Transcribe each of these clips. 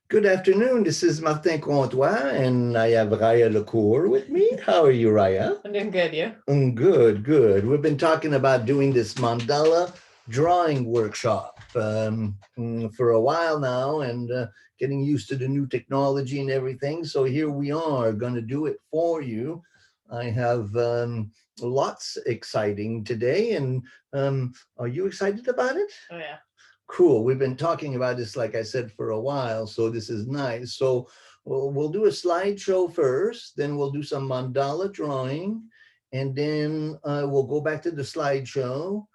Good afternoon. This is Martin Comtois, and I have Raya Lacour with me. How are you, Raya? I'm doing good, you? Good, good. We've been talking about doing this mandala drawing workshop for a while now, and getting used to the new technology and everything. So here we are, going to do it for you. I have lots exciting today, and are you excited about it? Oh yeah. Cool. We've been talking about this, like I said, for a while, so this is nice. So we'll do a slideshow first, then we'll do some mandala drawing, and then we'll go back to the slideshow.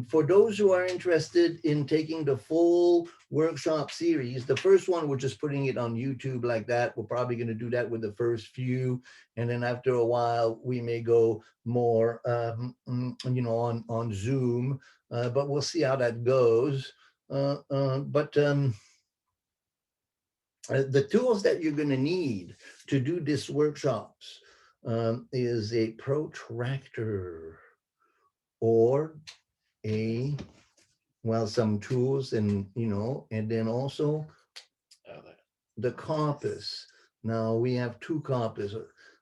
For those who are interested in taking the full workshop series, the first one, we're just putting it on YouTube like that. We're probably going to do that with the first few, and then after a while, we may go more, on Zoom, but we'll see how that goes. But the tools that you're going to need to do this workshops is a protractor or a, well, some tools, and and then also the compass. Now we have two compass.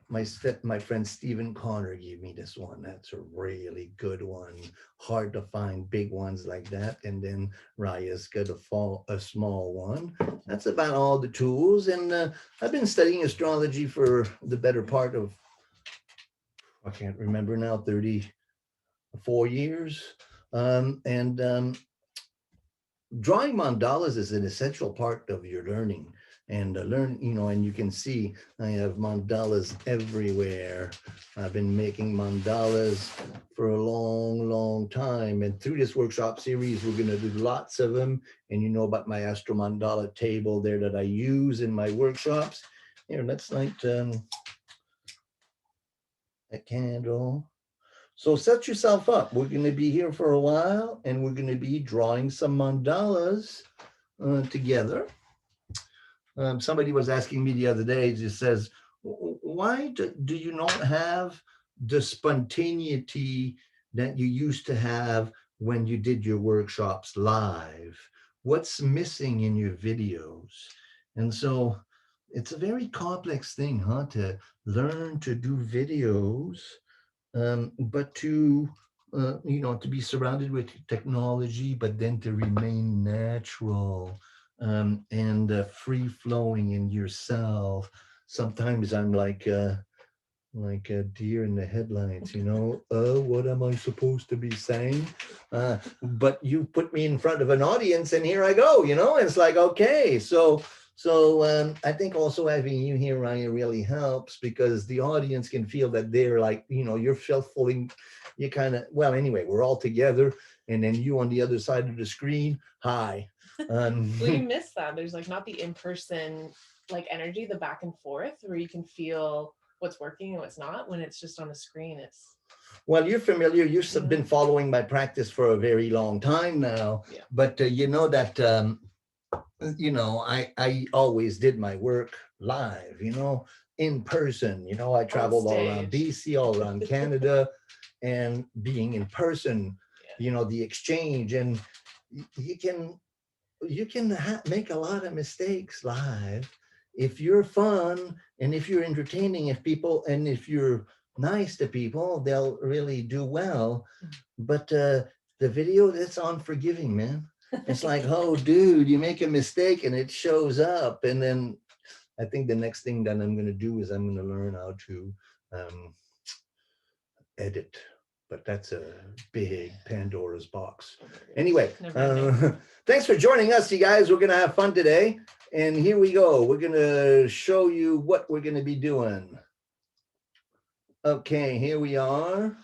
My friend Stephen Connor gave me this one. That's a really good one. Hard to find big ones like that. And then Raya's got a small one. That's about all the tools. And I've been studying astrology for the better part of, I can't remember now, 34 years. And drawing mandalas is an essential part of your learning. And and you can see I have mandalas everywhere. I've been making mandalas for a long, long time. And through this workshop series, we're going to do lots of them. And you know about my Astro Mandala table there that I use in my workshops. Here, let's light a candle. So set yourself up. We're going to be here for a while, and we're going to be drawing some mandalas together. Somebody was asking me the other day, just says, why do you not have the spontaneity that you used to have when you did your workshops live? What's missing in your videos? And so it's a very complex thing, huh? To learn to do videos, but to be surrounded with technology, but then to remain natural, and free flowing in yourself. Sometimes I'm like a deer in the headlights, what am I supposed to be saying? But you put me in front of an audience, and here I go, it's like, okay. So I think also having you here, Ryan, really helps, because the audience can feel that they're like, you're self-fulfilling. You kind of, well, anyway, we're all together, and then you on the other side of the screen. Hi. Well, you miss that. There's like not the in-person like energy, the back and forth where you can feel what's working and what's not. When it's just on a screen, it's Well, you're familiar. You've been following my practice for a very long time now. Yeah. But you know that I always did my work live. In person. I traveled all around BC, all around Canada, and being in person. The exchange, and you can make a lot of mistakes live. If you're fun, and if you're entertaining, if you're nice to people, they'll really do well. But the video, that's unforgiving, man. It's like, oh, dude, you make a mistake and it shows up. And then I think the next thing that I'm going to do is I'm going to learn how to edit. But that's a big Pandora's box. Anyway, thanks for joining us, you guys. We're going to have fun today. And here we go. We're going to show you what we're going to be doing. Okay, here we are.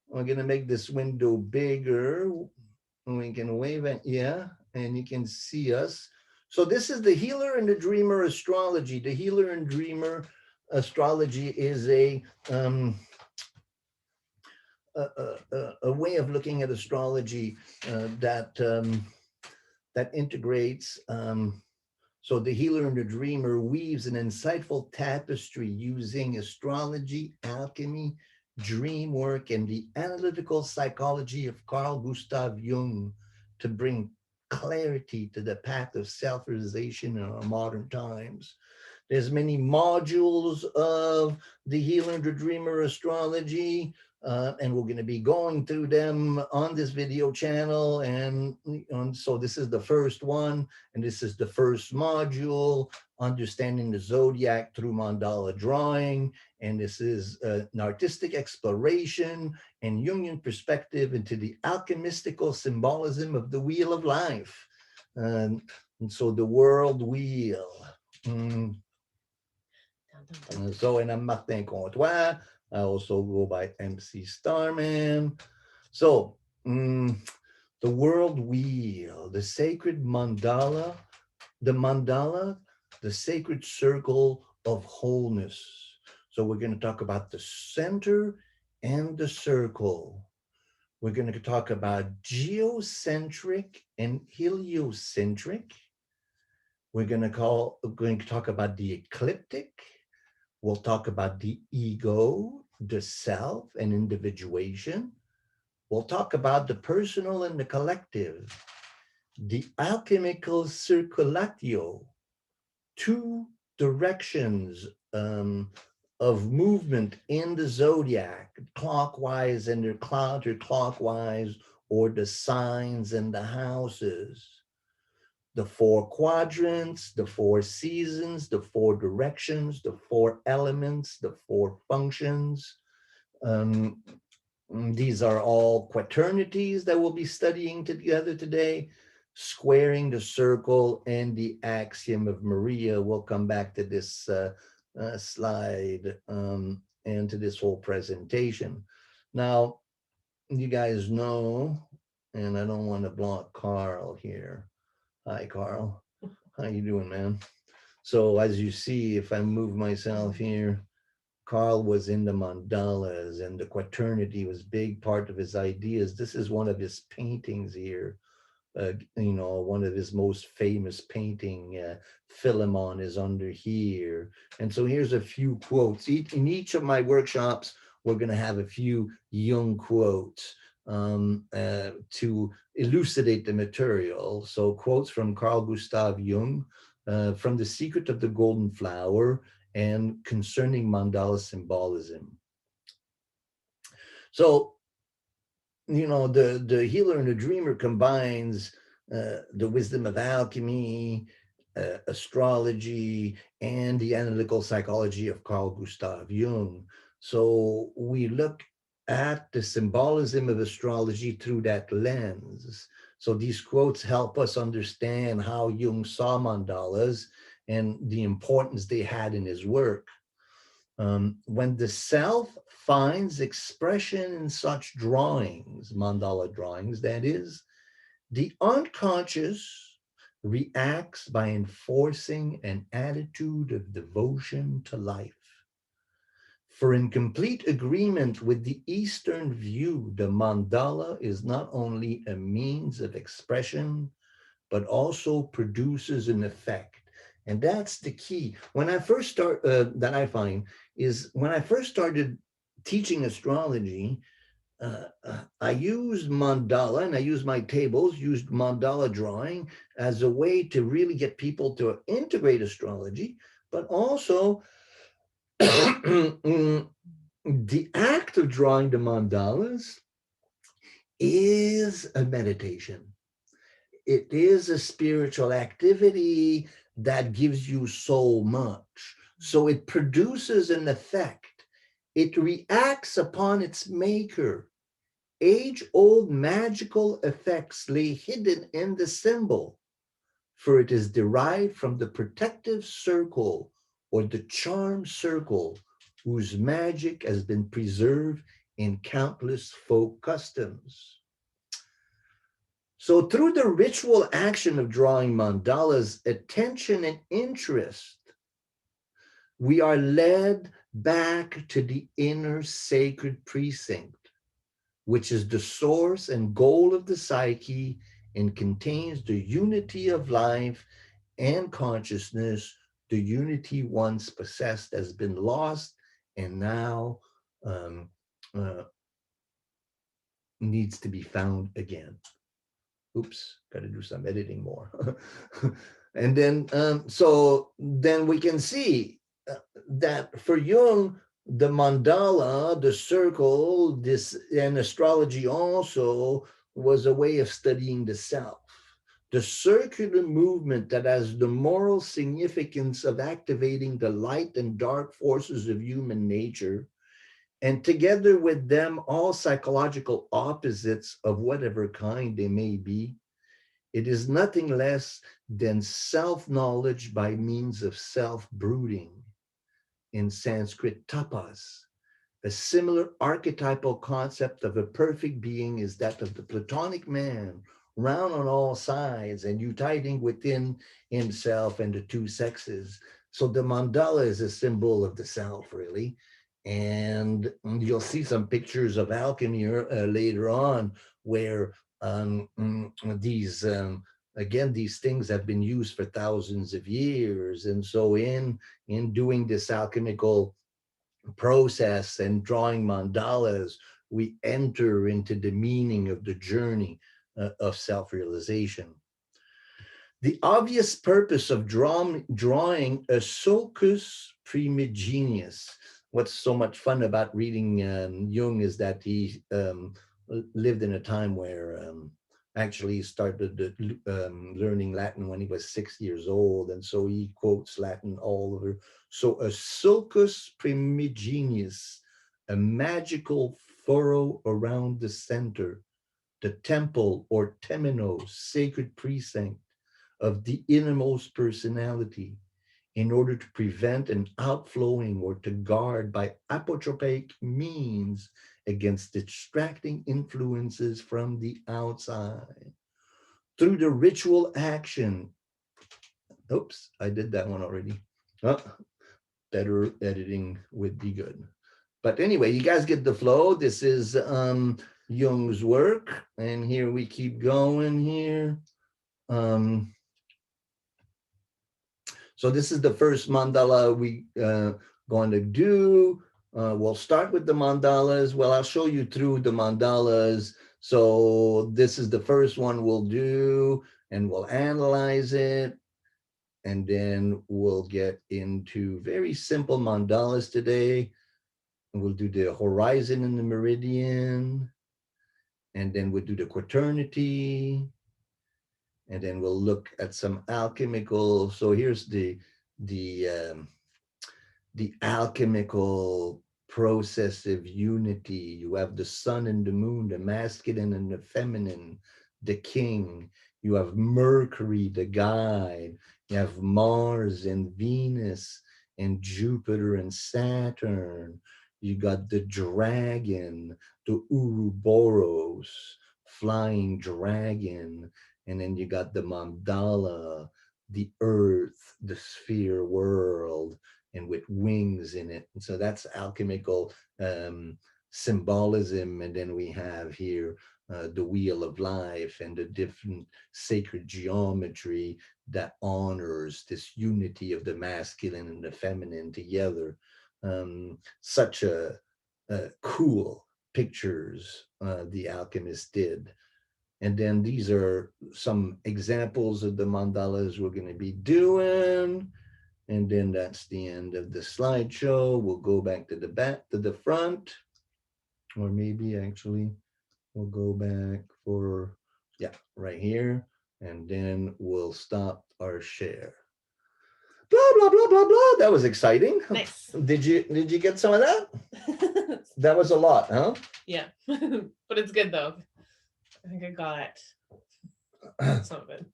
We're going to make this window bigger. We can wave it, yeah, and you can see us. So this is the Healer and the Dreamer astrology. The Healer and Dreamer astrology is a way of looking at astrology that integrates. So the Healer and the Dreamer weaves an insightful tapestry using astrology, alchemy, dream work, and the analytical psychology of Carl Gustav Jung to bring clarity to the path of self-realization in our modern times. There's many modules of the Healer and the Dreamer astrology, and we're going to be going through them on this video channel. And so this is the first one, and this is the first module, understanding the zodiac through mandala drawing. And this is an artistic exploration and Jungian perspective into the alchemistical symbolism of the wheel of life. And so the world wheel. So, and I'm Martin Comtois. I also go by MC Starman. So, the world wheel, the sacred mandala, the sacred circle of wholeness. So we're going to talk about the center and the circle. We're going to talk about geocentric and heliocentric. We're going to talk about the ecliptic. We'll talk about the ego, the self, and individuation. We'll talk about the personal and the collective, the alchemical circulatio, two directions of movement in the zodiac, clockwise and counterclockwise, or the signs and the houses. The four quadrants, the four seasons, the four directions, the four elements, the four functions. These are all quaternities that we'll be studying together today. Squaring the circle and the axiom of Maria. We'll come back to this slide and to this whole presentation. Now, you guys know, and I don't want to block Carl here. Hi, Carl. How you doing, man? So as you see, if I move myself here, Carl was in the mandalas, and the quaternity was a big part of his ideas. This is one of his paintings here. One of his most famous painting, Philemon, is under here. And so here's a few quotes. In each of my workshops, we're going to have a few Jung quotes to elucidate the material. So quotes from Carl Gustav Jung, from The Secret of the Golden Flower, and concerning mandala symbolism. So, the healer and the dreamer combines the wisdom of alchemy, astrology, and the analytical psychology of Carl Gustav Jung. So we look at the symbolism of astrology through that lens. So these quotes help us understand how Jung saw mandalas and the importance they had in his work. When the self finds expression in such drawings, mandala drawings, that is, the unconscious reacts by enforcing an attitude of devotion to life. For in complete agreement with the Eastern view, the mandala is not only a means of expression, but also produces an effect. And that's the key. When I first that I find is when I first started teaching astrology, I used mandala, and I used my tables, used mandala drawing as a way to really get people to integrate astrology, but also the act of drawing the mandalas is a meditation. It is a spiritual activity that gives you so much. So it produces an effect. It reacts upon its maker. Age-old magical effects lay hidden in the symbol, for it is derived from the protective circle or the charm circle, whose magic has been preserved in countless folk customs. So through the ritual action of drawing mandalas, attention and interest, we are led back to the inner sacred precinct, which is the source and goal of the psyche and contains the unity of life and consciousness. The unity once possessed has been lost and now needs to be found again. Oops, got to do some editing more. And then, so then we can see that for Jung, the mandala, the circle, this, and astrology also was a way of studying the self. The circular movement that has the moral significance of activating the light and dark forces of human nature, and together with them, all psychological opposites of whatever kind they may be. It is nothing less than self-knowledge by means of self-brooding, in Sanskrit tapas. A similar archetypal concept of a perfect being is that of the Platonic man, round on all sides and uniting within himself and the two sexes. So the mandala is a symbol of the self, really. And you'll see some pictures of alchemy later on where these, again, these things have been used for thousands of years. And so in doing this alchemical process and drawing mandalas, we enter into the meaning of the journey of self-realization. The obvious purpose of drawing a sulcus primigenius. What's so much fun about reading Jung is that he lived in a time where actually he started learning Latin when he was 6 years old. And so he quotes Latin all over. So a sulcus primigenius, a magical furrow around the center, the temple or temenos, sacred precinct of the innermost personality, in order to prevent an outflowing or to guard by apotropaic means against distracting influences from the outside. Through the ritual action, oops, I did that one already. Oh, better editing would be good. But anyway, you guys get the flow. This is Jung's work. And here we keep going here. So this is the first mandala we going to do. We'll start with the mandalas. Well, I'll show you through the mandalas. So this is the first one we'll do, and we'll analyze it. And then we'll get into very simple mandalas today. And we'll do the horizon and the meridian. And then we'll do the quaternity. And then we'll look at some alchemical. So here's the alchemical process of unity. You have the sun and the moon, the masculine and the feminine, the king. You have Mercury, the guide. You have Mars and Venus and Jupiter and Saturn. You got the dragon, the Ouroboros, flying dragon. And then you got the mandala, the earth, the sphere world, and with wings in it. And so that's alchemical symbolism. And then we have here the wheel of life and the different sacred geometry that honors this unity of the masculine and the feminine together. Such a cool pictures the alchemist did. And then these are some examples of the mandalas we're going to be doing. And then that's the end of the slideshow. We'll go back to the back, to the front, or maybe actually we'll go back for, yeah, right here. And then we'll stop our share. Blah, blah, blah, blah, blah. That was exciting. Nice. Did you get some of that? That was a lot, huh? Yeah, but it's good though. I think I got some of it.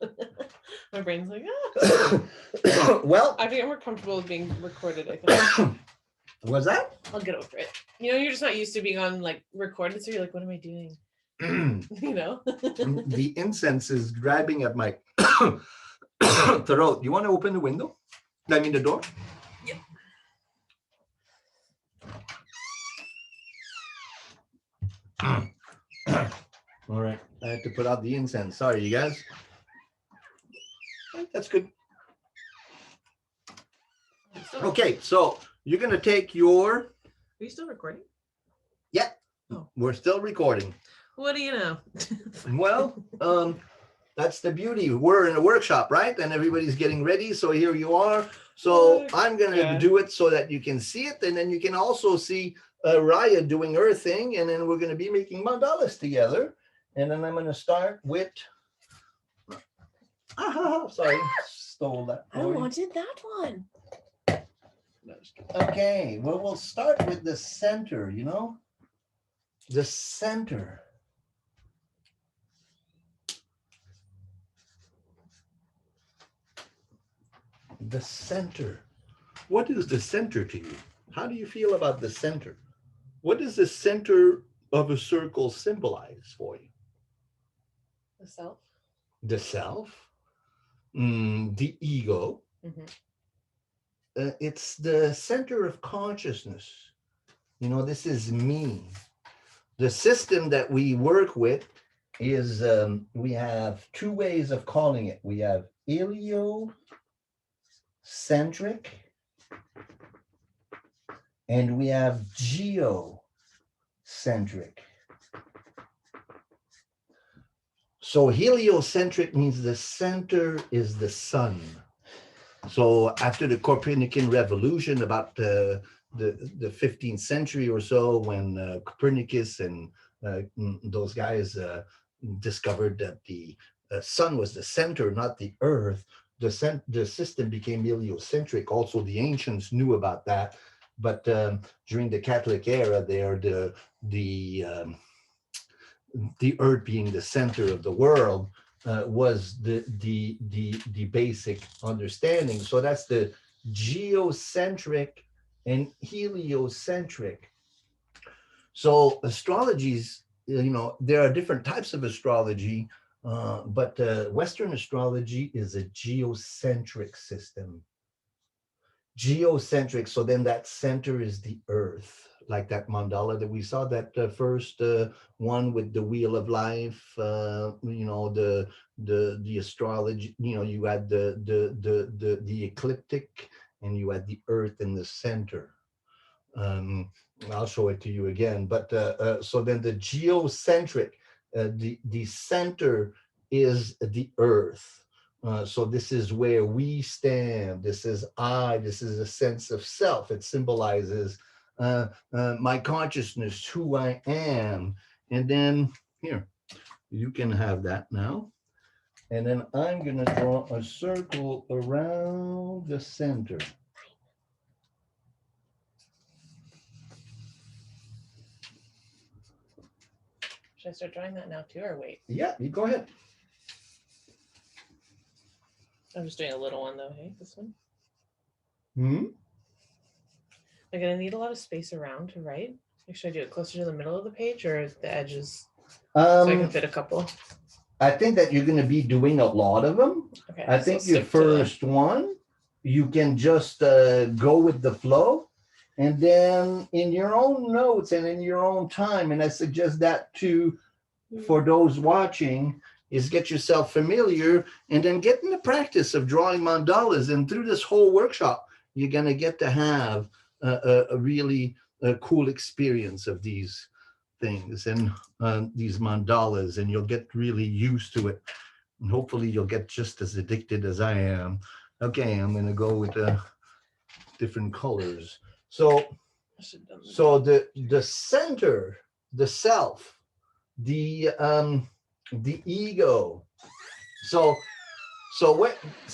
My brain's like, ah. Well, I think I'm more comfortable with being recorded, I think. Was that? I'll get over it. You know, you're just not used to being on like recorded, so you're like, what am I doing? You know? The incense is grabbing at my throat. You want to open the window? I mean the door? Yep. All right, I had to put out the incense. Sorry, you guys. That's good. Okay, so you're going to take your... Are you still recording? Yeah, we're still recording. What do you know? Well, That's the beauty. We're in a workshop, right? And everybody's getting ready. So here you are. So I'm going to do it so that you can see it. And then you can also see Raya doing her thing. And then we're going to be making mandalas together. And then I'm going to start with, sorry, stole that. I wanted that one. Okay, well, we'll start with the center, you know, the center. The center. What is the center to you? How do you feel about the center? What does the center of a circle symbolize for you? The self. The self, the ego. Mm-hmm. It's the center of consciousness. You know, this is me. The system that we work with is, we have two ways of calling it. We have heliocentric and we have geocentric. So heliocentric means the center is the sun. So after the Copernican revolution, about the 15th century or so, when Copernicus and those guys discovered that the sun was the center, not the earth, the system became heliocentric. Also, the ancients knew about that, but during the Catholic era, the earth being the center of the world was the basic understanding. So that's the geocentric and heliocentric. So astrologies, you know, there are different types of astrology, but Western astrology is a geocentric system. Geocentric, so then that center is the earth, like that mandala that we saw, that first one with the wheel of life, you know, the astrology, you know, you had the ecliptic and you had the earth in the center. I'll show it to you again, but so then the geocentric, the center is the earth. So this is where we stand. This is I. This is a sense of self. It symbolizes my consciousness, who I am. And then here, you can have that now. And then I'm going to draw a circle around the center. Should I start drawing that now too, or wait? Yeah, you go ahead. I'm just doing a little one though, hey, this one. I'm gonna need a lot of space around to write. Should I do it closer to the middle of the page or the edges? So I can fit a couple. I think that you're going to be doing a lot of them. Okay, I think your first one, you can just go with the flow. And then in your own notes and in your own time, and I suggest that too for those watching, is get yourself familiar and then get in the practice of drawing mandalas. And through this whole workshop, you're going to get to have a really cool experience of these things and these mandalas, and you'll get really used to it. And hopefully you'll get just as addicted as I am. Okay, I'm going to go with different colors. So the center, the self, the ego. So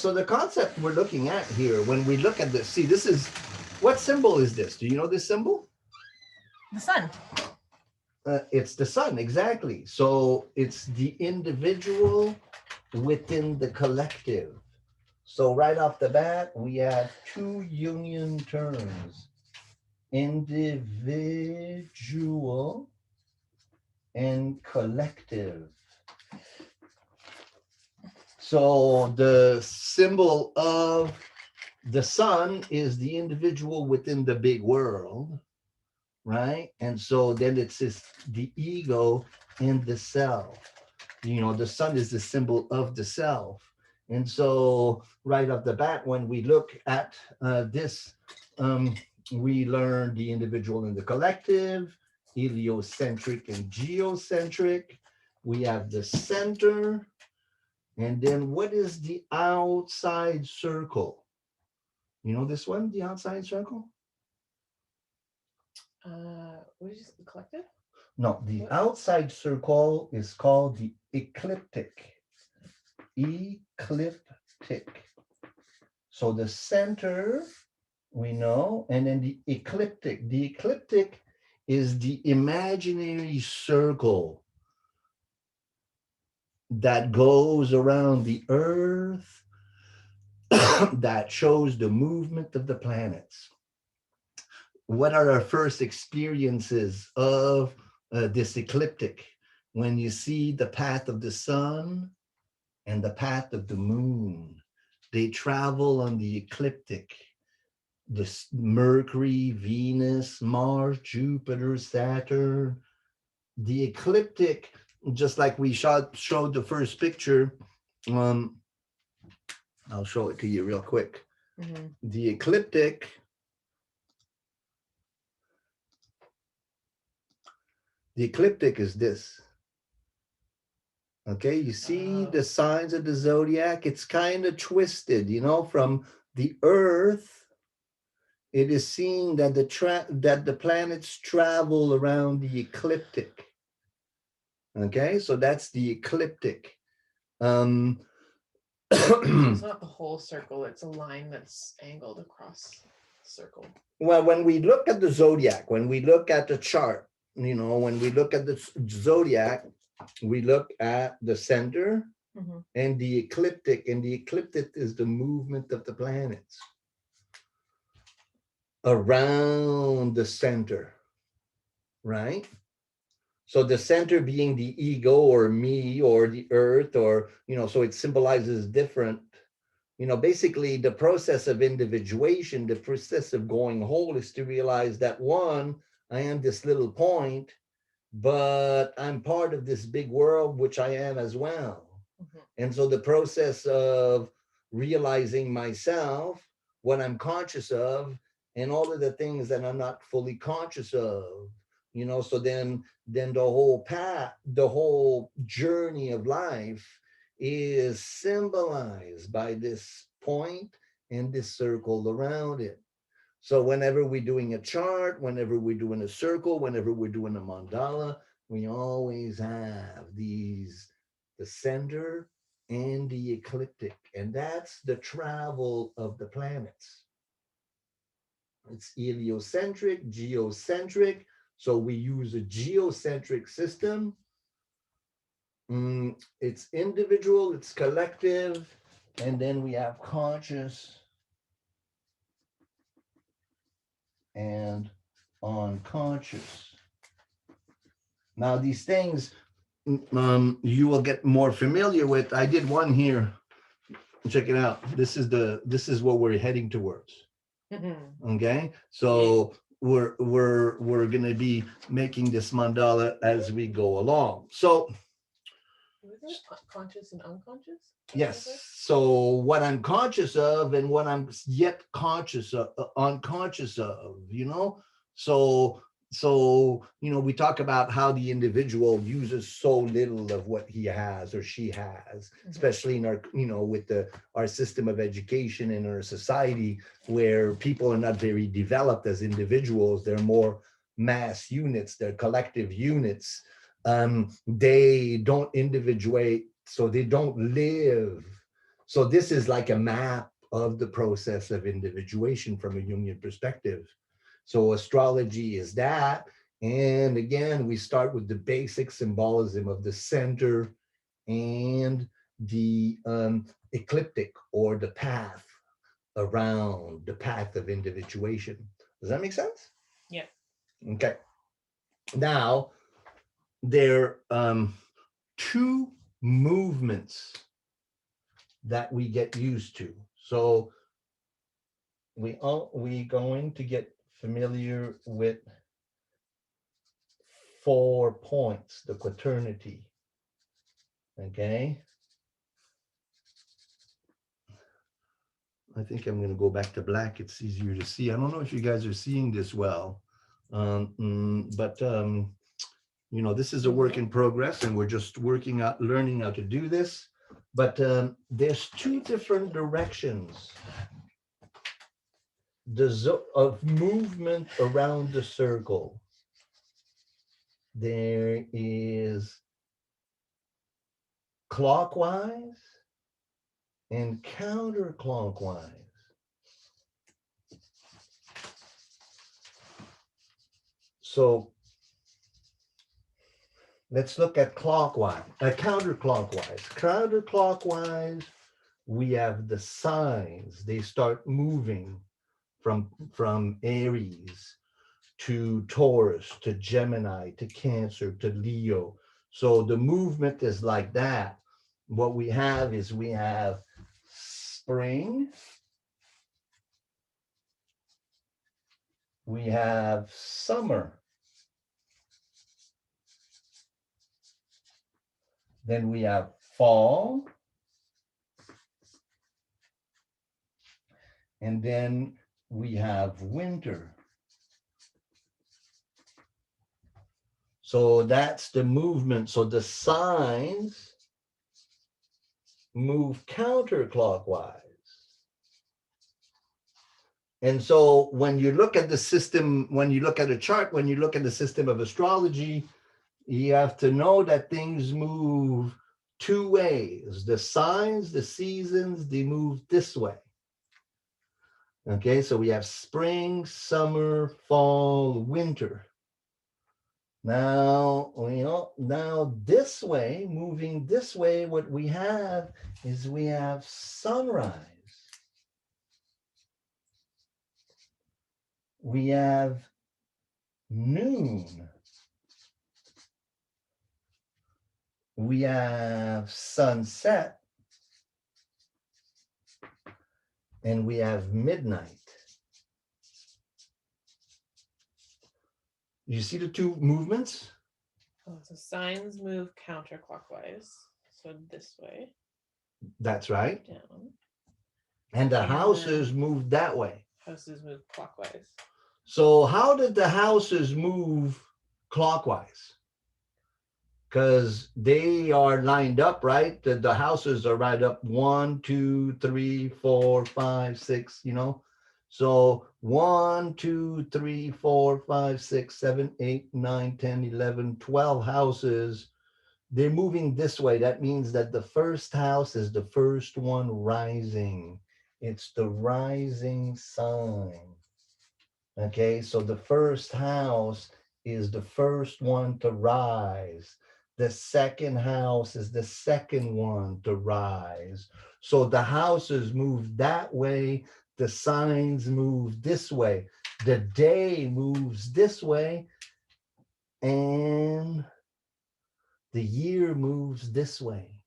the concept we're looking at here, when we look at this, see, this is, what symbol is this? Do you know this symbol? The sun. It's the sun, exactly. So it's the individual within the collective. So right off the bat, we have two Jungian terms, individual and collective. So the symbol of the sun is the individual within the big world, right? And so then it's the ego and the self. You know, the sun is the symbol of the self. And so right off the bat, when we look at this, we learn the individual and the collective, heliocentric and geocentric. We have the center, And then what is the outside circle? You know this one, the outside circle? What is it, collective? No, the outside circle is called the ecliptic. Ecliptic. So the center, we know, and then the ecliptic. The ecliptic is the imaginary circle that goes around the earth that shows the movement of the planets. What are our first experiences of this ecliptic? When you see the path of the sun and the path of the moon, they travel on the ecliptic. The Mercury, Venus, Mars, Jupiter, Saturn. The ecliptic, just like we showed the first picture, I'll show it to you real quick. Mm-hmm. The ecliptic is this. Okay, you see the signs of the zodiac? It's kind of twisted, you know, from the earth. It is seen that the planets travel around the ecliptic. Okay, so that's the ecliptic. So it's not the whole circle, it's a line that's angled across the circle. Well, when we look at the zodiac, when we look at the chart, you know, when we look at the zodiac, we look at the center and the ecliptic, and the ecliptic is the movement of the planets around the center, right? So the center being the ego or me or the earth, or, you know, so it symbolizes different, you know, basically the process of individuation, the process of going whole is to realize that one, I am this little point, but I'm part of this big world, which I am as well. And so the process of realizing myself, what I'm conscious of, and all of the things that I'm not fully conscious of, you know, so then the whole path, the whole journey of life is symbolized by this point and this circle around it. So whenever we're doing a chart, whenever we're doing a circle, whenever we're doing a mandala, we always have the center and the ecliptic, and that's the travel of the planets. It's heliocentric, geocentric. So we use a geocentric system. It's individual, it's collective, and then we have conscious and unconscious. Now these things you will get more familiar with. I did one here. Check it out. This is what we're heading towards. Okay, so we're gonna be making this mandala as we go along. So conscious and unconscious? Yes. So what I'm conscious of and what I'm yet conscious of, unconscious of, you know. So you know, we talk about how the individual uses so little of what he has or she has, especially in our, you know, with our system of education in our society, where people are not very developed as individuals. They're more mass units, they're collective units. They don't individuate, so they don't live. So this is like a map of the process of individuation from a Jungian perspective. So astrology is that. And again, we start with the basic symbolism of the center and the ecliptic, or the path around the path of individuation. Does that make sense? Yeah. Okay. Now, there are two movements that we get used to. So we going to get familiar with 4 points, the quaternity. Okay. I think I'm going to go back to black. It's easier to see. I don't know if you guys are seeing this well, but you know, this is a work in progress, and we're just working out, learning how to do this. But there's two different directions of movement around the circle. There is clockwise and counterclockwise. So let's look at counterclockwise. Counterclockwise, we have the signs. They start moving from Aries to Taurus, to Gemini, to Cancer, to Leo. So the movement is like that. What we have is we have spring, we have summer, then we have fall, and then we have winter. So that's the movement. So the signs move counterclockwise. And so when you look at the system, when you look at a chart, when you look at the system of astrology, you have to know that things move two ways. The signs, the seasons, they move this way. Okay, so we have spring, summer, fall, winter. Now, now this way, moving this way, what we have is we have sunrise. We have noon. We have sunset. And we have midnight. You see the two movements? Oh, so signs move counterclockwise. So this way. That's right. Down. And the houses move that way. Houses move clockwise. So how did the houses move clockwise? Because they are lined up, right? The houses are right up 1, 2, 3, 4, 5, 6, So 1, 2, 3, 4, 5, 6, 7, 8, 9, 10, 11, 12 houses. They're moving this way. That means that the first house is the first one rising. It's the rising sign. Okay, so the first house is the first one to rise. The second house is the second one to rise. So the houses move that way. The signs move this way. The day moves this way. And the year moves this way.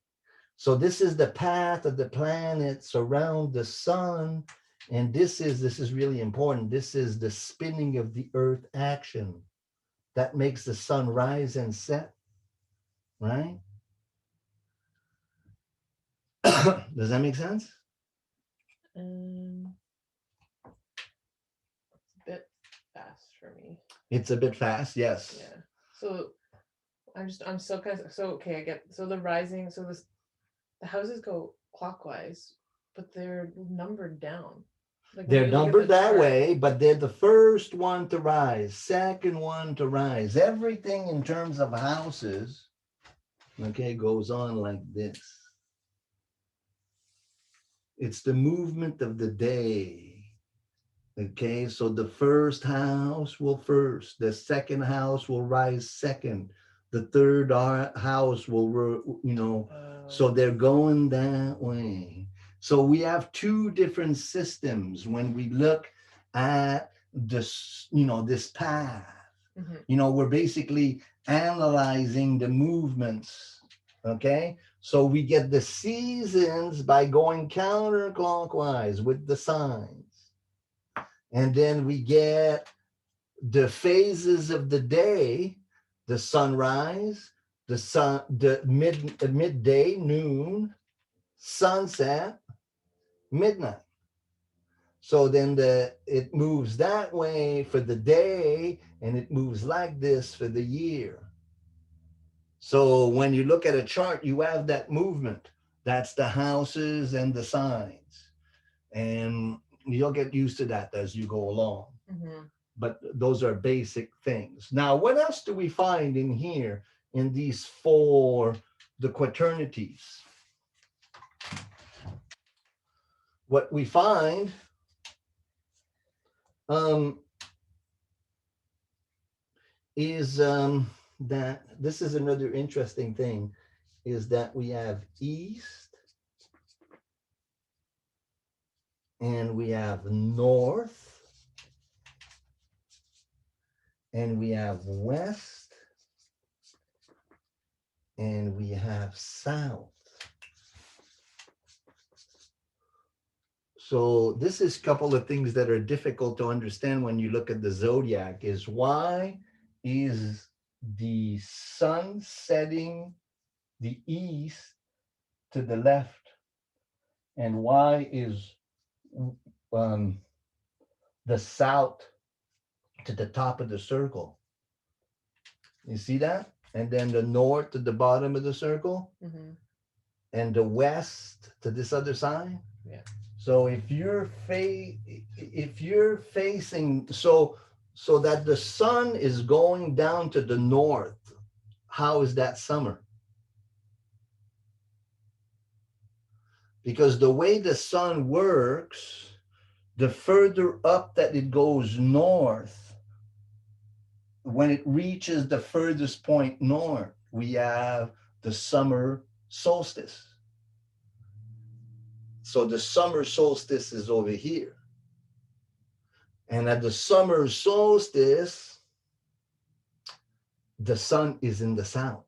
So this is the path of the planets around the sun. And this is really important. This is the spinning of the earth action that makes the sun rise and set, right? Does that make sense? It's a bit fast for me. It's a bit fast, yes. Yeah. So I'm so okay, I get, so the rising, so the houses go clockwise, but they're numbered down. Like they're numbered that way, but they're the first one to rise, second one to rise. Everything in terms of houses, okay, goes on like this. It's the movement of the day. Okay, so the first house will first, the second house will rise second, the third house will, so they're going that way. So we have two different systems when we look at this, this path. Mm-hmm. We're basically analyzing the movements, okay? So we get the seasons by going counterclockwise with the signs. And then we get the phases of the day, the sunrise, the midday, noon, sunset, midnight. So then it moves that way for the day, and it moves like this for the year. So when you look at a chart, you have that movement That's the houses and the signs. And you'll get used to that as you go along. Mm-hmm. But those are basic things. Now, what else do we find in here in these four, the quaternities? What we find is that this is another interesting thing, is that we have east and we have north and we have west and we have south. So this is a couple of things that are difficult to understand when you look at the zodiac, is why is the sun setting the east to the left, and why is the south to the top of the circle? You see that? And then the north to the bottom of the circle, Mm-hmm. and the west to this other side. Yeah. So if you're facing, so that the sun is going down to the north, how is that summer? Because the way the sun works, the further up that it goes north, when it reaches the furthest point north, we have the summer solstice. So the summer solstice is over here. And at the summer solstice, the sun is in the south.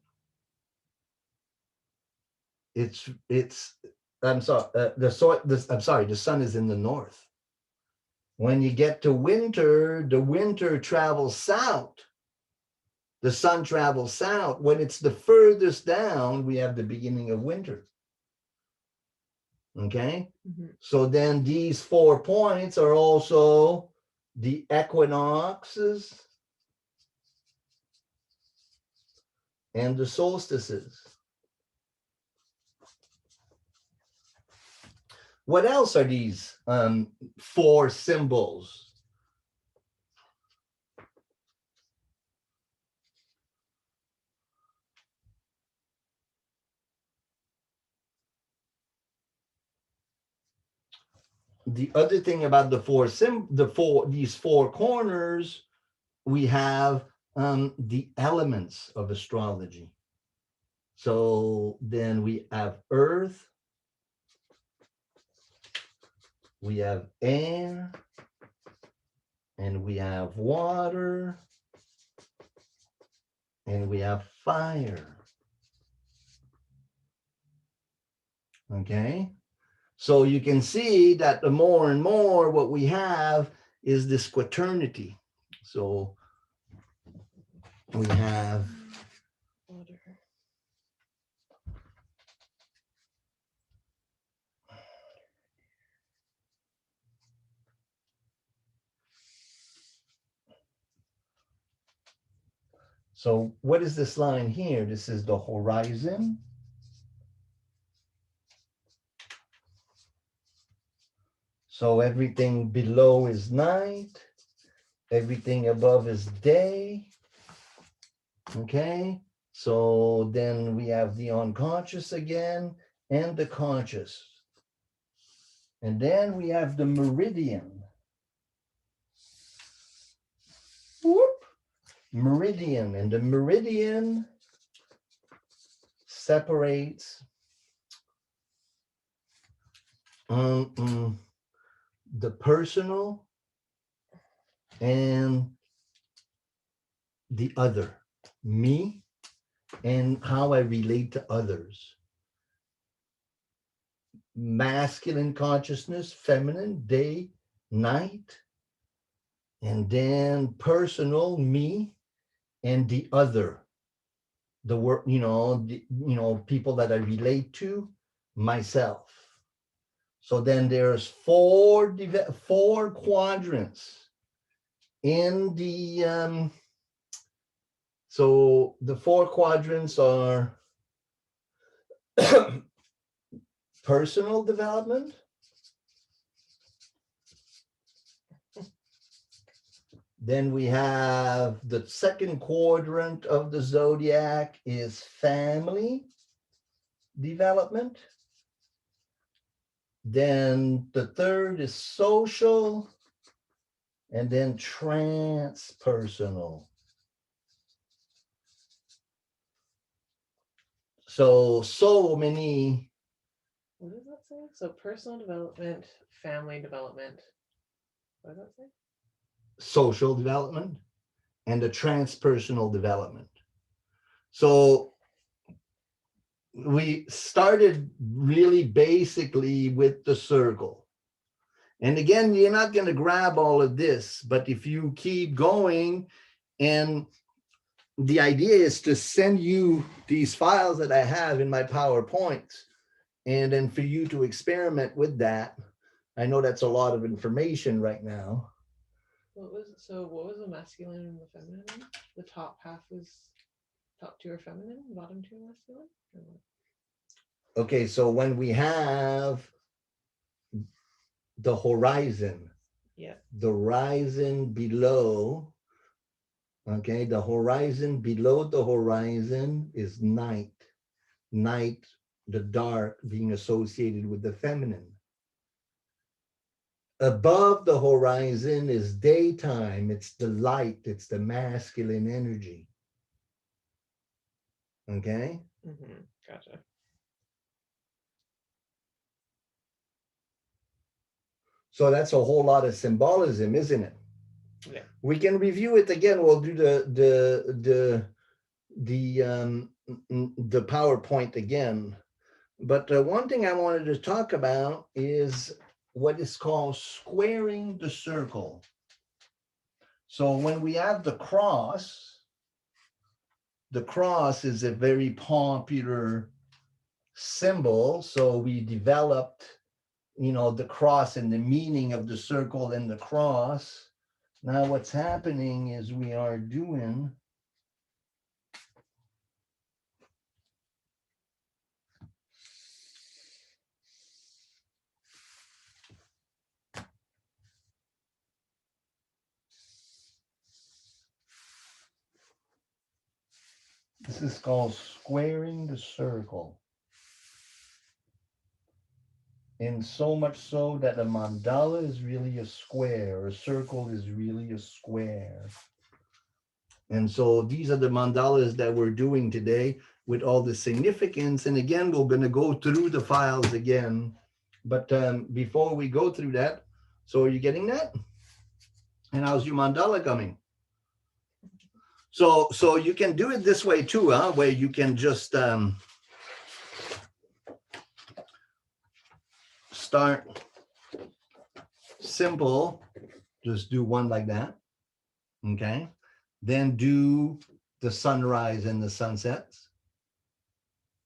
I'm sorry, the sun is in the north. When you get to winter, the winter travels south. The sun travels south. When it's the furthest down, we have the beginning of winter. Okay? Mm-hmm. So then these 4 points are also the equinoxes and the solstices. What else are these 4 symbols? The other thing about these 4 corners, we have the elements of astrology. So then we have earth, we have air, and we have water, and we have fire. Okay? So you can see that the more and more what we have is this quaternity. So we have Water. So what is this line here? This is the horizon. So everything below is night, everything above is day. Okay, so then we have the unconscious again and the conscious. And then we have the meridian. Whoop. Meridian, and the meridian separates the personal and the other, me, and how I relate to others. Masculine consciousness, feminine, day, night, and then personal, me, and the other, the work, people that I relate to, myself. So then there's four quadrants in the so the 4 quadrants are personal development. Then we have the second quadrant of the zodiac is family development. Then the third is social, and then transpersonal. So many. What does that say? So personal development, family development. What does that say? Social development and a transpersonal development. So we started really basically with the circle. And again, you're not going to grab all of this, but if you keep going, and the idea is to send you these files that I have in my PowerPoints, and then for you to experiment with that. I know that's a lot of information right now. What was the masculine and the feminine one? The top half was top two are feminine, bottom two are masculine? Or what? Okay, so when we have the horizon, Yeah. the horizon below, okay, the horizon below the horizon is night. Night, the dark, being associated with the feminine. Above the horizon is daytime. It's the light. It's the masculine energy. Okay? Mm-hmm. Gotcha. So that's a whole lot of symbolism, isn't it? Yeah. We can review it again. We'll do the PowerPoint again. But one thing I wanted to talk about is what is called squaring the circle. So when we have the cross is a very popular symbol. So we developed, the cross and the meaning of the circle and the cross. Now what's happening is we are doing this is called squaring the circle. And so much so that a mandala is really a square, a circle is really a square. And so these are the mandalas that we're doing today with all the significance. And again, we're going to go through the files again. But before we go through that, so are you getting that? And how's your mandala coming? So you can do it this way too, huh? Where you can just start simple, just do one like that, okay? Then do the sunrise and the sunsets.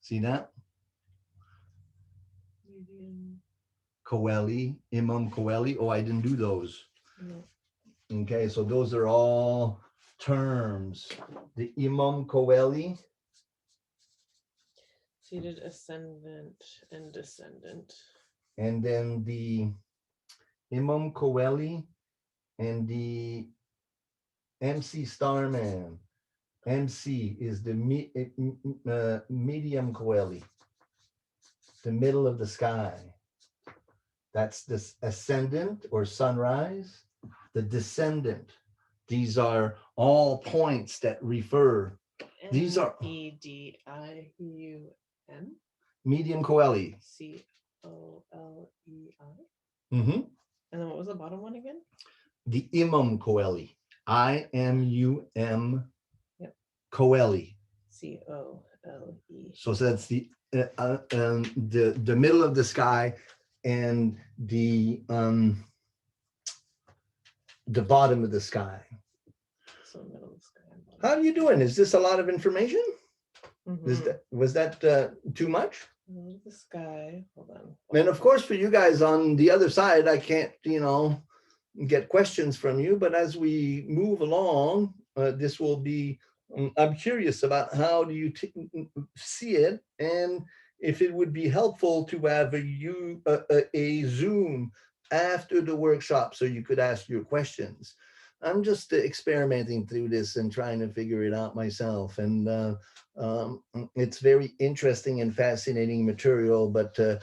See that? Meridian. Coeli, Imam Coeli. Oh, I didn't do those. No. Okay, so those are all terms. The Imam Coeli. Seated ascendant and descendant. And then the Imam Coeli and the MC Starman. MC is the medium Coeli, the middle of the sky. That's the ascendant or sunrise. The descendant. These are all points that refer. These are Medium medium Coeli. Colei. Mm-hmm. And then what was the bottom one again? The Imam Coeli. IMUM. Yep. Coeli. COLE. So that's the middle of the sky and the bottom of the sky. So middle of the sky. How are you doing? Is this a lot of information? Mm-hmm. Was that too much? Middle of the sky. Hold on. And of course, for you guys on the other side, I can't, get questions from you. But as we move along, this will be. I'm curious about how do you see it, and if it would be helpful to have a Zoom after the workshop so you could ask your questions. I'm just experimenting through this and trying to figure it out myself. And it's very interesting and fascinating material. But the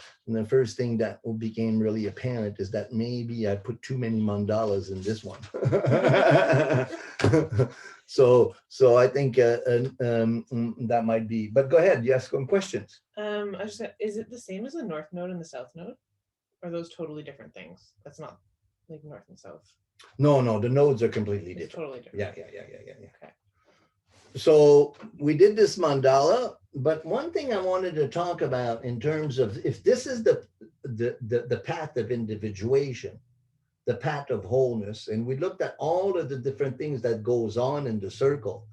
first thing that became really apparent is that maybe I put too many mandalas in this one. So I think that might be. But go ahead, you ask some questions. Is it the same as the North Node and the South Node? Or are those totally different things? That's not like North and South. No, the nodes are completely It's different. totally different. Yeah. Okay. So we did this mandala, but one thing I wanted to talk about in terms of if this is the path of individuation, the path of wholeness, and we looked at all of the different things that goes on in the circle,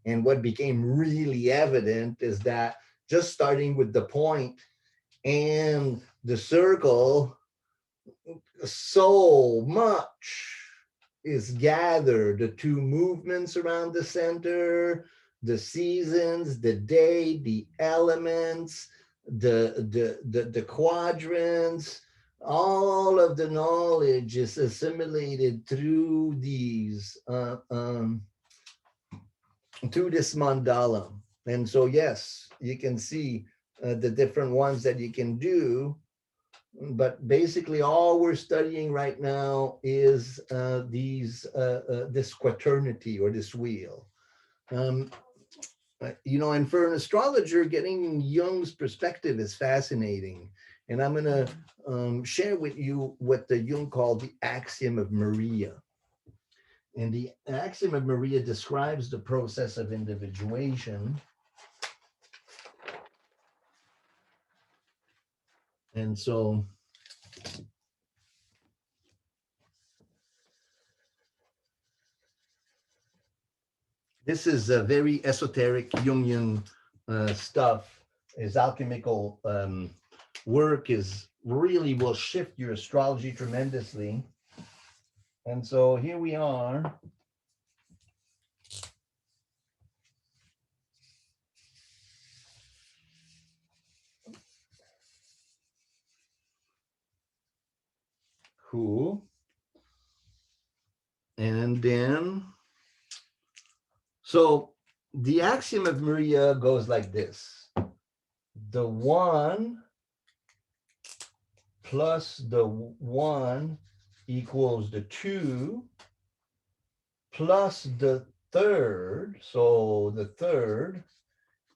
and what became really evident is that just starting with the point and the circle, so much is gathered, the two movements around the center, the seasons, the day, the elements, the quadrants, all of the knowledge is assimilated through these through this mandala. And so yes, you can see the different ones that you can do. But basically, all we're studying right now is this quaternity or this wheel. And for an astrologer, getting Jung's perspective is fascinating. And I'm going to share with you what the Jung called the Axiom of Maria. And the Axiom of Maria describes the process of individuation. And so this is a very esoteric Jungian stuff. His alchemical work is really will shift your astrology tremendously. And so here we are. Cool. And then, so the Axiom of Maria goes like this. The 1 plus the 1 equals the 2 plus the 3rd. So the 3rd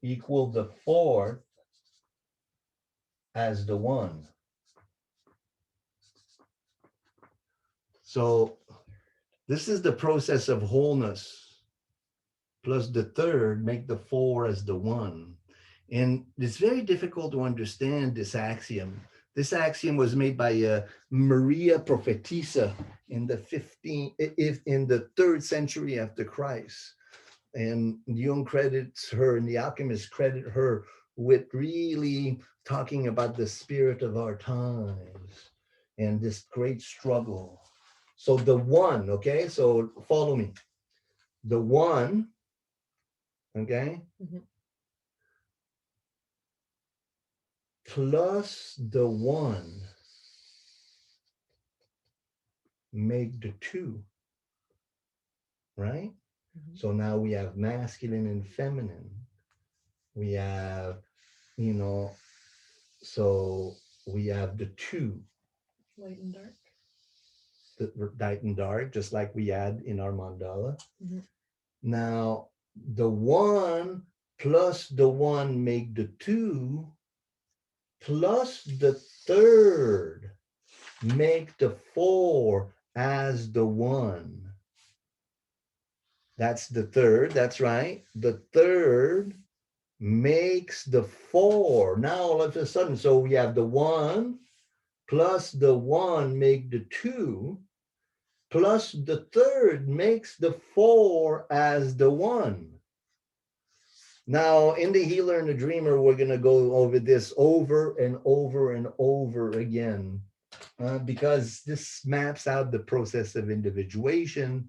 equal the 4th as the 1. So this is the process of wholeness, plus the 3rd make the 4 as the 1. And it's very difficult to understand this axiom. This axiom was made by Maria Prophetessa in the 3rd century after Christ. And Jung credits her, and the alchemists credit her with really talking about the spirit of our times and this great struggle. So the 1, okay, so follow me. The 1, okay, plus the 1 make the 2, right? So now we have masculine and feminine. We have, so we have the 2. Light and dark. The light and dark, just like we had in our mandala. Now, the 1 plus the 1 make the 2, plus the 3rd make the 4 as the 1. That's the 3rd, that's right. The 3rd makes the 4. Now all of a sudden, so we have the 1 plus the 1 make the 2, plus the 3rd makes the 4 as the 1. Now, in the Healer and the Dreamer, we're going to go over this over and over and over again, because this maps out the process of individuation,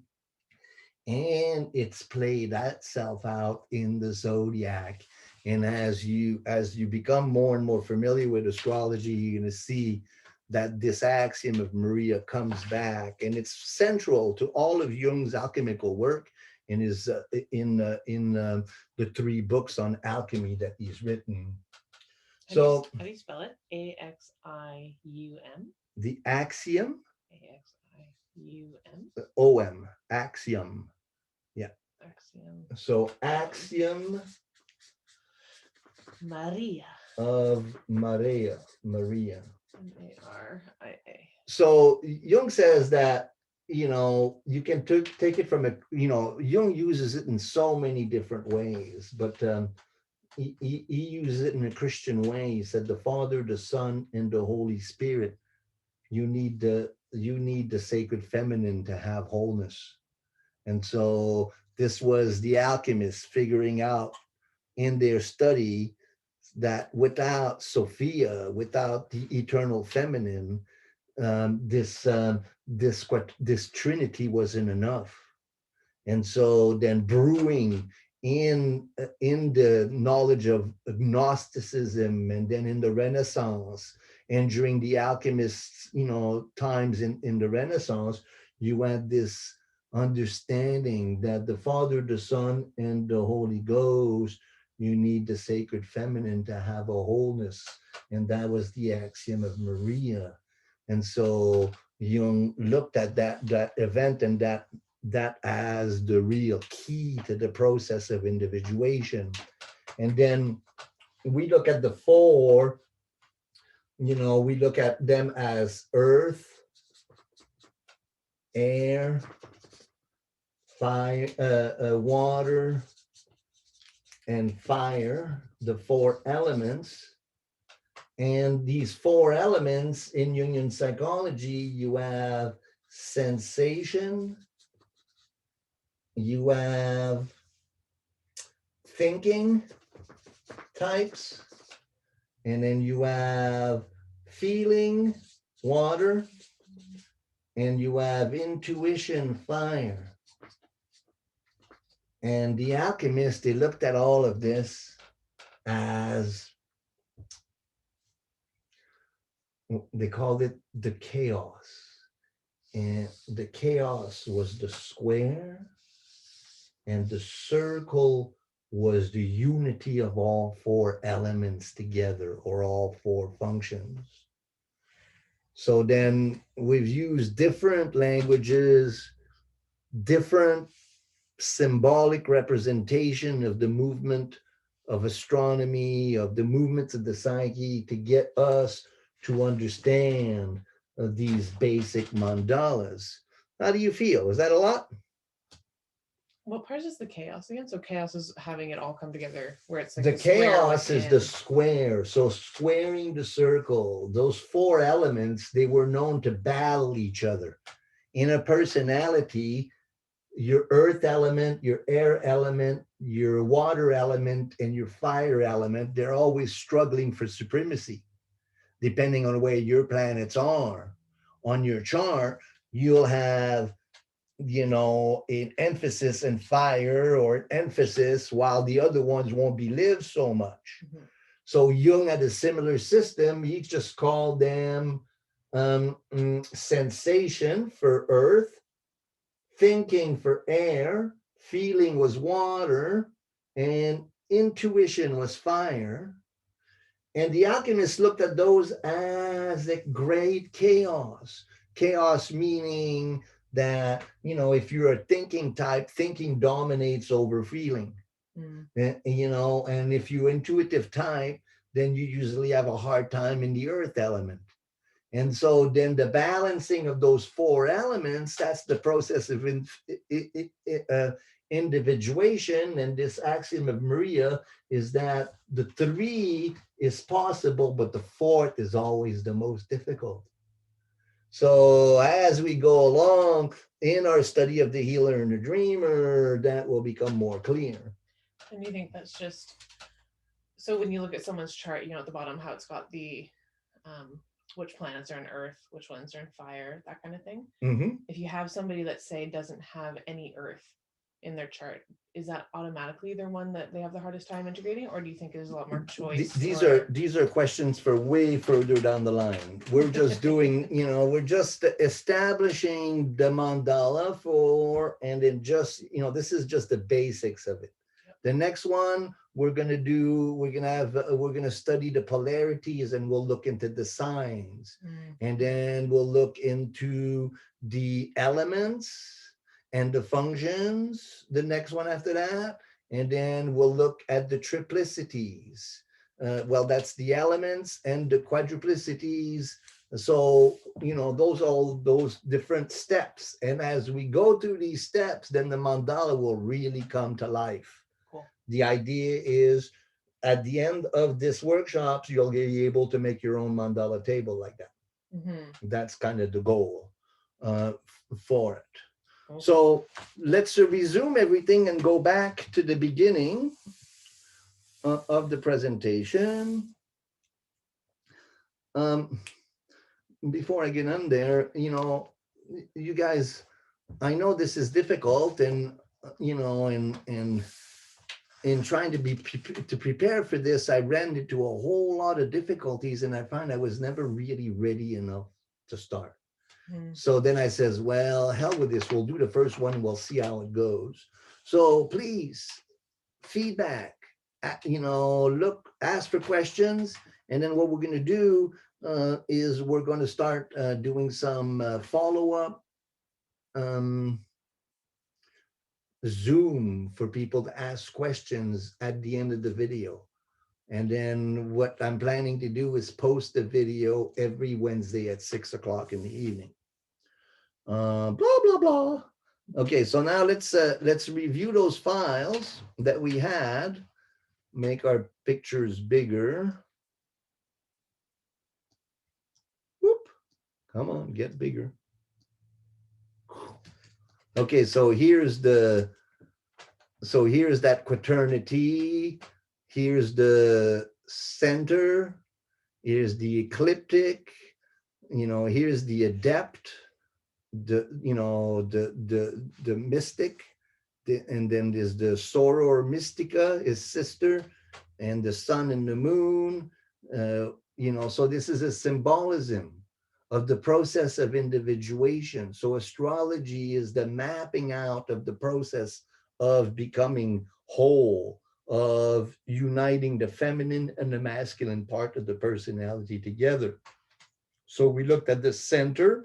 and it's played itself out in the Zodiac. And as you become more and more familiar with astrology, you're going to see that this axiom of Maria comes back, and it's central to all of Jung's alchemical work, and is in the 3 books on alchemy that he's written. So how do you spell it? Axium. the axiom, Axium. OM, axiom. Yeah. Axiom. So axiom Maria. of Maria. Maria. So Jung says that, you can take it from Jung uses it in so many different ways, but he uses it in a Christian way. He said the Father, the Son, and the Holy Spirit. You need the sacred feminine to have wholeness. And so this was the alchemists figuring out in their study that without Sophia, without the eternal feminine, this Trinity wasn't enough. And so then brewing in the knowledge of Gnosticism, and then in the Renaissance, and during the alchemists, times in the Renaissance, you had this understanding that the Father, the Son, and the Holy Ghost, you need the sacred feminine to have a wholeness. And that was the axiom of Maria. And so Jung looked at that event and that as the real key to the process of individuation. And then we look at the 4, we look at them as earth, air, fire, water, and fire, the 4 elements. And these 4 elements in Jungian psychology, you have sensation, you have thinking types, and then you have feeling, water, and you have intuition, fire. And the alchemists, they looked at all of this as, they called it the chaos. And the chaos was the square, and the circle was the unity of all 4 elements together, or all 4 functions. So then we've used different languages, different symbolic representation of the movement of astronomy, of the movements of the psyche, to get us to understand these basic mandalas. How do you feel? Is that a lot? What part is the chaos again? So chaos is having it all come together, where it's like the chaos is the square. So squaring the circle, those 4 elements, they were known to battle each other. In a personality, your earth element, your air element, your water element, and your fire element, they're always struggling for supremacy, depending on where your planets are. On your chart, you'll have, an emphasis in fire, or an emphasis, while the other ones won't be lived so much. Mm-hmm. So Jung had a similar system. He just called them sensation for earth, thinking for air, feeling was water, and intuition was fire. And the alchemists looked at those as the great chaos. Chaos meaning that, if you're a thinking type, thinking dominates over feeling. And if you're intuitive type, then you usually have a hard time in the earth element. And so then the balancing of those 4 elements, that's the process of individuation. And this axiom of Maria is that the 3 is possible, but the 4th is always the most difficult. So as we go along in our study of the healer and the dreamer, that will become more clear. And you think that's just, so when you look at someone's chart, at the bottom, how it's got the, which planets are in earth, which ones are in fire, that kind of thing. Mm-hmm. If you have somebody that, say, doesn't have any earth, in their chart, is that automatically their one that they have the hardest time integrating, or do you think there's a lot more choice? These are questions for way further down the line. We're just doing, we're just establishing the mandala and then just, this is just the basics of it. The next one we're going to study the polarities, and we'll look into the signs. And then we'll look into the elements and the functions, the next one after that. And then we'll look at the triplicities. That's the elements and the quadruplicities. So, those different steps. And as we go through these steps, then the mandala will really come to life. Cool. The idea is at the end of this workshops, you'll be able to make your own mandala table like that. That's kind of the goal for it. Okay. So let's resume everything and go back to the beginning of the presentation. Before I get on there, you guys, I know this is difficult, and in trying to prepare for this, I ran into a whole lot of difficulties, and I find I was never really ready enough to start. So then I says, well, hell with this. We'll do the first one. We'll see how it goes. So please, feedback, ask for questions. And then what we're going to do is we're going to start doing some follow-up Zoom for people to ask questions at the end of the video. And then what I'm planning to do is post the video every Wednesday at 6:00 in the evening. Blah, blah, blah. Okay, so now let's review those files that we had. Make our pictures bigger. Whoop. Come on, get bigger. Okay, so here's that quaternity. Here's the center. Here's the ecliptic. Here's the adept. The mystic, and then there's the soror mystica, his sister, and the sun and the moon. So this is a symbolism of the process of individuation. So astrology is the mapping out of the process of becoming whole, of uniting the feminine and the masculine part of the personality together. So we looked at the center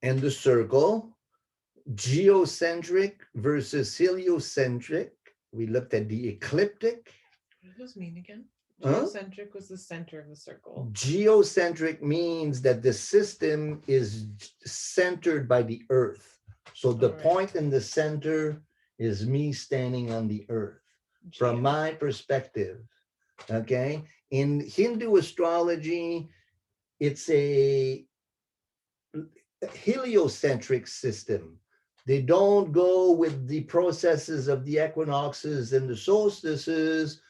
and the circle, geocentric versus heliocentric. We looked at the ecliptic. What does this mean again? Geocentric was the center of the circle. Geocentric means that the system is centered by the earth. So the point in the center is me standing on the earth. From my perspective, okay? In Hindu astrology, it's a heliocentric system. They don't go with the processes of the equinoxes and the solstices.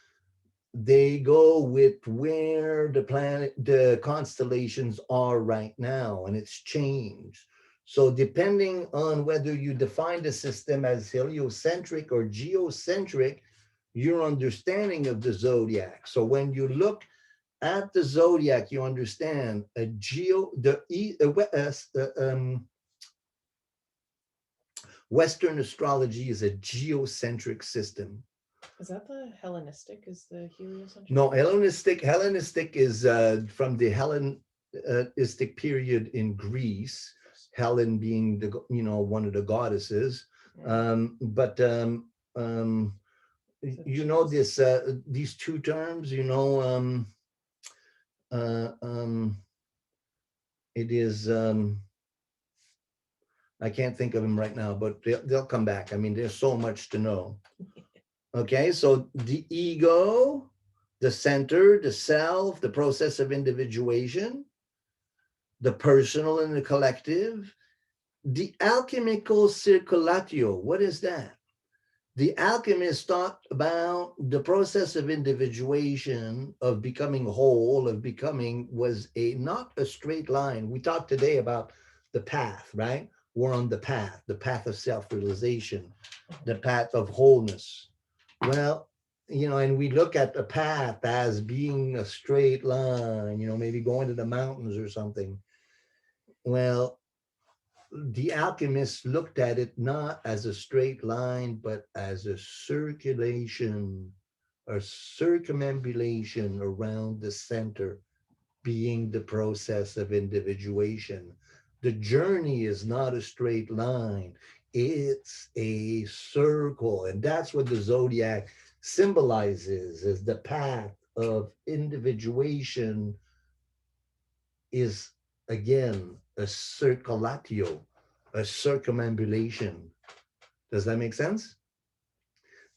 They go with where the constellations are right now, and it's changed. So depending on whether you define the system as heliocentric or geocentric, your understanding of the zodiac. So when you look at the zodiac, you understand Western astrology is a geocentric system. Is that the Hellenistic? Is the heliocentric? No, Hellenistic is from the Hellenistic period in Greece. Helen being one of the goddesses. These two terms, it is, I can't think of them right now, but they'll come back. I mean, there's so much to know. Okay, so the ego, the center, the self, the process of individuation, the personal and the collective, the alchemical circulatio. What is that? The alchemists thought about the process of individuation, of becoming whole, of becoming, was not a straight line. We talked today about the path, right? we're on the path of self-realization, the path of wholeness. Well, and we look at the path as being a straight line, maybe going to the mountains or something. Well, the alchemists looked at it not as a straight line, but as a circulation, a circumambulation around the center, being the process of individuation. The journey is not a straight line, it's a circle. And that's what the zodiac symbolizes, is the path of individuation is, again, a circulatio, a circumambulation. Does that make sense?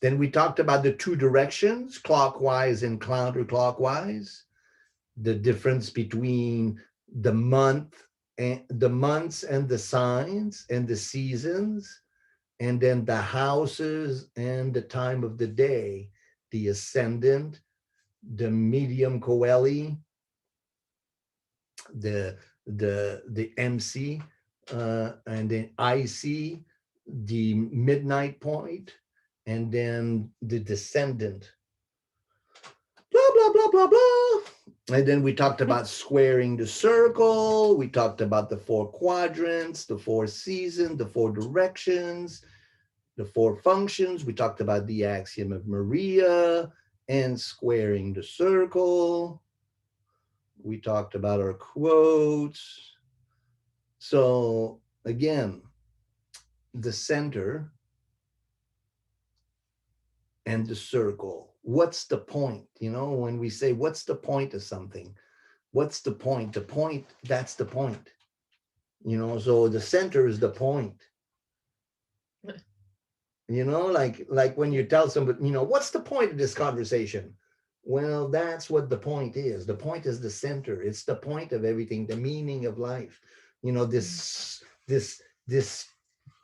Then we talked about the two directions, clockwise and counterclockwise, the difference between the months and the signs and the seasons, and then the houses and the time of the day, the ascendant, the medium coeli, the MC, and then IC, the midnight point, and then the descendant. Blah, blah, blah, blah, blah. And then we talked about squaring the circle. We talked about the 4 quadrants, the 4 seasons, the 4 directions, the 4 functions. We talked about the axiom of Maria and squaring the circle. We talked about our quotes. So again, the center and the circle. What's the point? When we say, what's the point of something? What's the point? The point, that's the point. So the center is the point. Like when you tell somebody, what's the point of this conversation? Well, that's what the point is. The point is the center. It's the point of everything, the meaning of life. This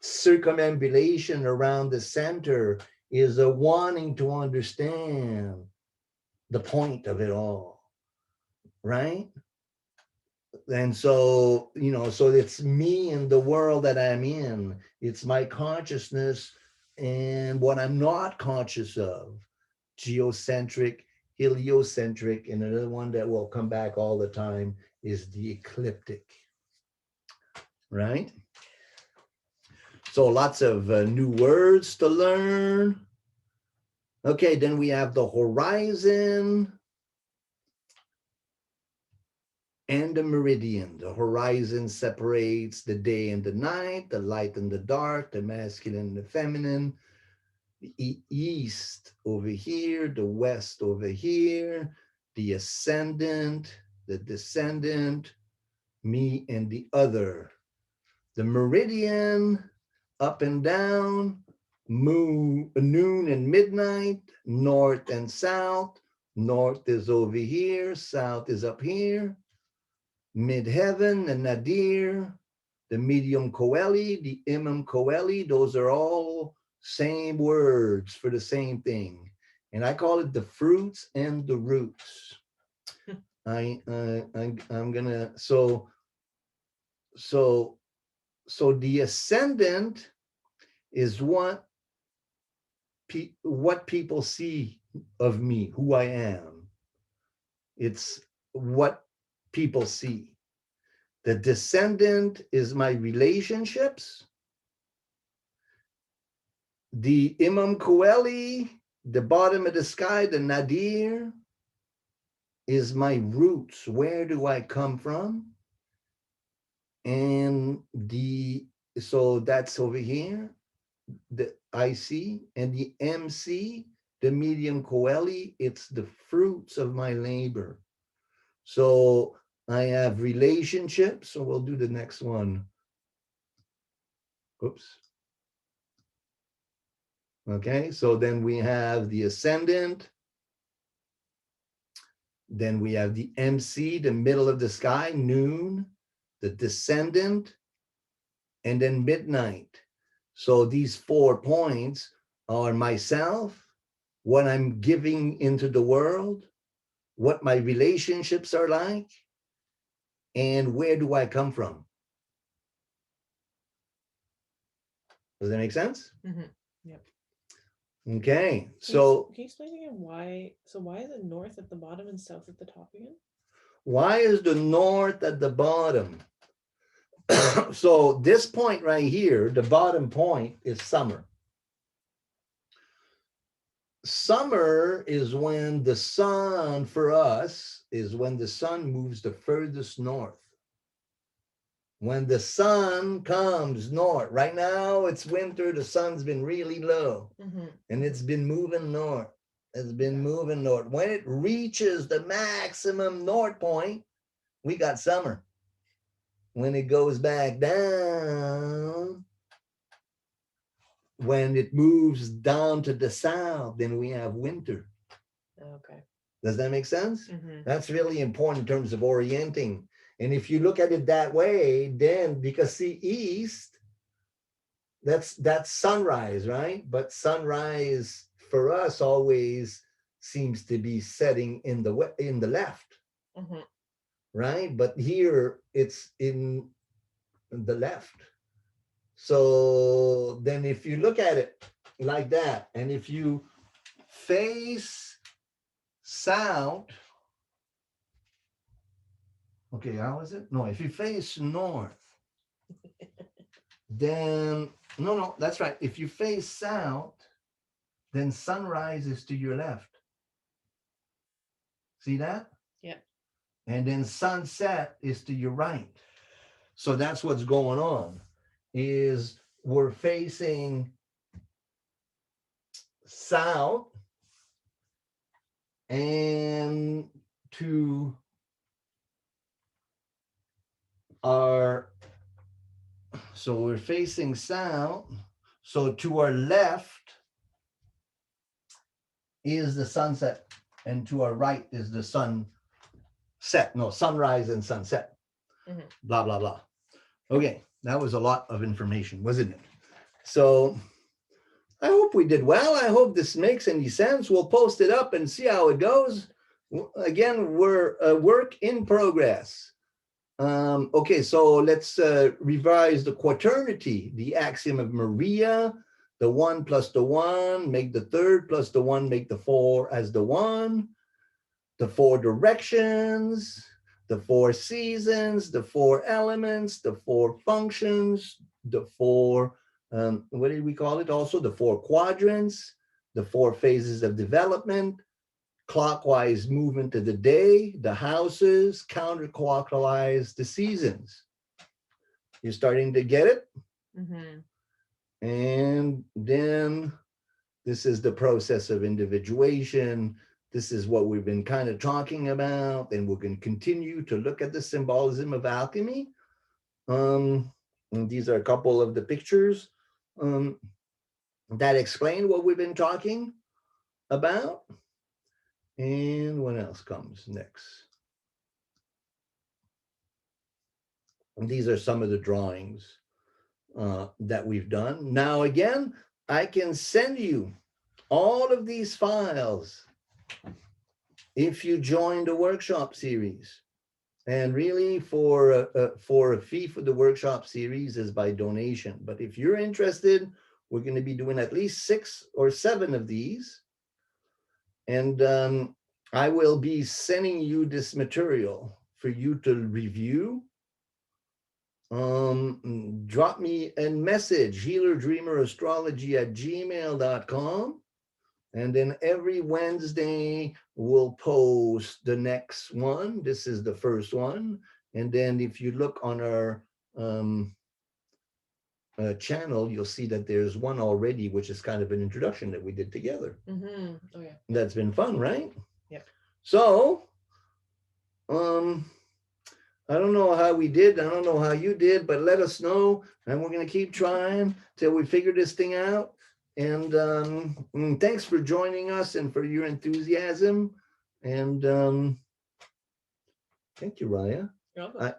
circumambulation around the center is a wanting to understand the point of it all, right? And so, so it's me and the world that I'm in. It's my consciousness and what I'm not conscious of, geocentric, heliocentric, and another one that will come back all the time is the ecliptic, right? So lots of new words to learn. Okay, then we have the horizon and the meridian. The horizon separates the day and the night, the light and the dark, the masculine and the feminine, the east over here, the west over here, the ascendant, the descendant, me and the other. The meridian, up and down, noon and midnight, north and south. North is over here, south is up here. Midheaven and nadir, the medium coeli, the imam coeli, those are all same words for the same thing. And I call it the fruits and the roots. I'm gonna, so the ascendant is what people see of me, who I am. It's what people see. The descendant is my relationships. The Imam Coeli, the bottom of the sky, the nadir, is my roots. Where do I come from? And so that's over here, the IC, and the MC, the medium coeli, it's the fruits of my labor. So I have relationships, so we'll do the next one. Oops. Okay, so then we have the ascendant. Then we have the MC, the middle of the sky, noon, the descendant, and then midnight. So these 4 points are myself, what I'm giving into the world, what my relationships are like, and where do I come from? Does that make sense? Mm-hmm. Yep. Okay, so can you explain again why? So why is it north at the bottom and south at the top again? why is the north at the bottom? So this point right here, the bottom point is summer. Summer is when the sun, for us, is when the sun moves the furthest north. When the sun comes north, right now it's winter, the sun's been really low, and it's been moving north. It's been moving north. When it reaches the maximum north point, we got summer. When it goes back down, when it moves down to the south, then we have winter. Okay. Does that make sense? That's really important in terms of orienting. And if you look at it that way, then because see, east, that's sunrise, right? But sunrise for us always seems to be setting in the left, right? But here it's in the left. So then if you look at it like that, and if you face south, okay, how is it? No, if you face north, then, no, that's right. If you face south, then sunrise is to your left. See that? Yeah. And then sunset is to your right. So that's what's going on, is we're facing south and to our, so we're facing south. So to our left is the sunset, and to our right is the sunset. No, sunrise and sunset. Blah, blah, blah. Okay, that was a lot of information, wasn't it? So I hope we did well. I hope this makes any sense. We'll post it up and see how it goes. Again, we're a work in progress. Okay, so let's revise the quaternity, the axiom of Maria, the 1 plus the 1, make the third, plus the 1, make the 4 as the 1, the 4 directions, the 4 seasons, the 4 elements, the 4 functions, the 4, what did we call it also? The 4 quadrants, the 4 phases of development, clockwise movement of the day, the houses, counterclockwise, the seasons. You're starting to get it? And then this is the process of individuation. This is what we've been kind of talking about, and we're going to continue to look at the symbolism of alchemy. And these are a couple of the pictures that explain what we've been talking about. And what else comes next? And these are some of the drawings that we've done. Now, again, I can send you all of these files if you join the workshop series. And really for a fee for the workshop series is by donation. But if you're interested, we're going to be doing at least 6 or 7 of these. And I will be sending you this material for you to review. Drop me a message, healerdreamerastrology@gmail.com. And then every Wednesday, we'll post the next one. This is the first one. And then if you look on our channel, you'll see that there's one already, which is kind of an introduction that we did together. Oh, yeah. That's been fun, right? Yep. So, I don't know how we did. I don't know how you did, but let us know. And we're going to keep trying till we figure this thing out. And thanks for joining us and for your enthusiasm. And thank you, Raya.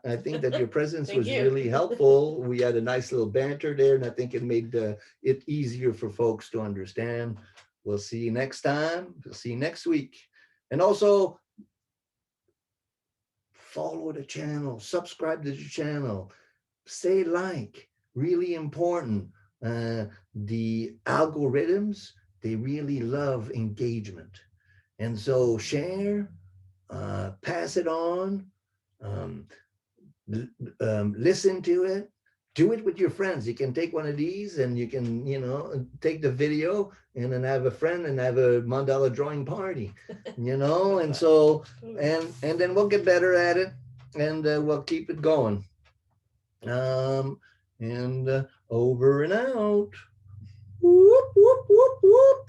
I think that your presence was really helpful. We had a nice little banter there, and I think it made it easier for folks to understand. We'll see you next time. We'll see you next week. And also, follow the channel, subscribe to the channel, say like, really important. The algorithms, they really love engagement. And so share, pass it on, um, listen to it, do it with your friends. You can take one of these and you can, take the video and then have a friend and have a mandala drawing party, and so, and then we'll get better at it and we'll keep it going. And over and out. Whoop, whoop, whoop, whoop.